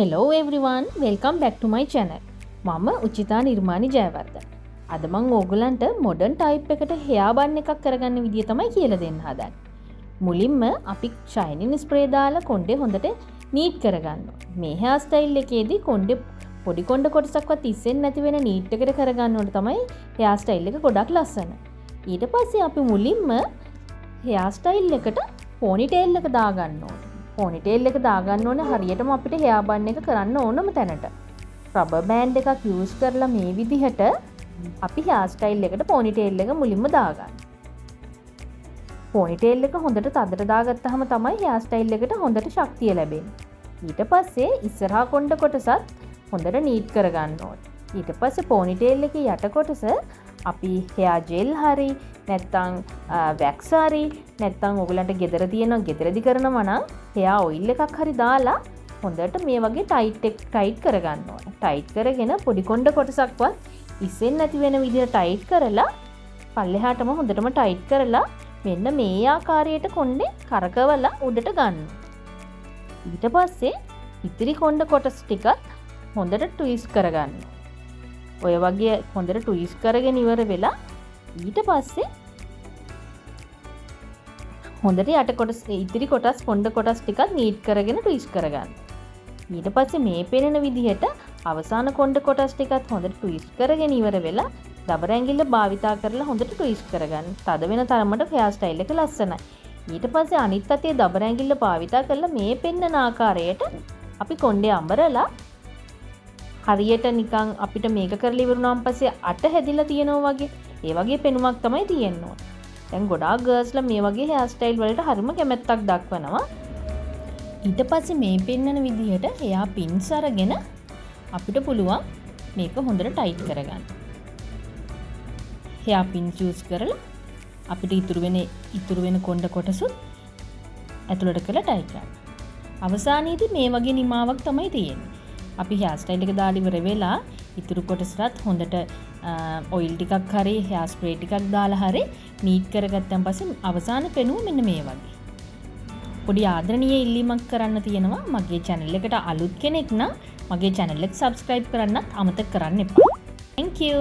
Hello everyone, welcome back to my channel. මම උචිතා නිර්මාණි ජයවර්ධන. අද මම ඕගලන්ට modern type එකට hair bun එකක් කරගන්න විදිය තමයි කියලා දෙන්න හදන්නේ. මුලින්ම අපි shining spray දාලා කොණ්ඩේ හොඳට neat කරගන්න ඕනේ. මේ hair style එකේදී කොණ්ඩේ පොඩි කොණ්ඩ කොටසක්වත් ඉස්සෙන්නේ නැති වෙන neat එකට කරගන්න ඕනේ තමයි hair style එක ගොඩක් ලස්සන. ඊට පස්සේ අපි මුලින්ම hair style එකට ponytail එක දාගන්න ඕනේ. පොනිටේල් එක දාගන්න ඕනේ හරියටම අපිට hair bun එක කරන්න ඕනම තැනට. රබර් බෑන්ඩ් එකක් යූස් කරලා මේ විදිහට අපි hair style එකට පොනිටේල් එක මුලින්ම දාගන්න. පොනිටේල් එක හොඳට තදට දාගත්තාම තමයි hair style එකට හොඳට ශක්තිය ලැබෙන්නේ. ඊට පස්සේ ඉස්සරහා කොණ්ඩ කොටසත් හොඳට නීට් කරගන්න ඕනේ. ඊට පස්සේ පොනිටේල් එකේ යට කොටස අපි hair gel හරි නැත්තම් wax හරි නැත්තම් ඔයගලන්ට ගෙදර තියෙන ගෙදරදි කරනවා නම් hair oil එකක් හරි දාලා හොඳට මේ වගේ ටයිට් කරගන්න ඕනේ. ටයිට් කරගෙන පොඩි කොණ්ඩ කොටසක්වත් ඉස්සෙන්නේ නැති වෙන විදිහට ටයිට් කරලා පල්ලෙහාටම හොඳටම ටයිට් කරලා මෙන්න මේ ආකාරයට කොණ්ඩේ කරකවලා උඩට ගන්න. ඊට පස්සේ ඉතිරි කොණ්ඩ කොටස් ටිකත් හොඳට ට්විස්ට් කරගන්න. ඔය වගේ හොඳට ට්විස්ට් කරගෙන ඉවර වෙලා ඊට පස්සේ හොඳට යට කොටස් ඉතිරි කොටස් කොණ්ඩ කොටස් ටිකක් නීට් කරගෙන ට්විස්ට් කරගන්න. ඊට පස්සේ මේ පෙනෙන විදිහට අවසාන කොණ්ඩ කොටස් ටිකත් හොඳට ට්විස්ට් කරගෙන ඉවර වෙලා රබර් ඇඟිල්ල භාවිතා කරලා හොඳට ට්විස්ට් කරගන්න. තද වෙන තරමට hair style එක ලස්සනයි. ඊට පස්සේ අනිත් අතේ රබර් ඇඟිල්ල භාවිතා කරලා මේ පෙන්නන ආකාරයට අපි කොණ්ඩේ අඹරලා හරියට නිකන් අපිට මේක කරලා ඉවරුනාන් පස්සේ අට හැදිලා තියෙනවා වගේ ඒ වගේ පෙනුමක් තමයි තියෙන්න ඕන. දැන් ගොඩාක් ගර්ල්ස්ලා මේ වගේ hair style වලට හරිම කැමැත්තක් දක්වනවා. ඊට පස්සේ මේ පෙන්නන විදිහට hair pins අරගෙන අපිට පුළුවන් මේක හොඳට ටයිට් කරගන්න. hair pins use කරලා අපිට ඉතුරු වෙන කොණ්ඩ කොටසුත් ඇතුළට කරලා ටයිට් කරන්න. අවසානයේදී මේ වගේ නිමාවක් තමයි තියෙන්නේ. අපි hair style එක දාලා ඉවර වෙලා ඉතුරු කොටසට හොඳට ඔයිල් ටිකක් හරි hair spray ටිකක් දාලා හරි නීට් කරගත්තන් පස්සේ අවසාන පෙනුම මෙන්න මේ වගේ. පොඩි ආදරණීය ඉල්ලීමක් කරන්න තියෙනවා. මගේ channel එකට අලුත් කෙනෙක් නම් මගේ channel එක subscribe කරන්නත් අමතක කරන්න එපා. Thank you.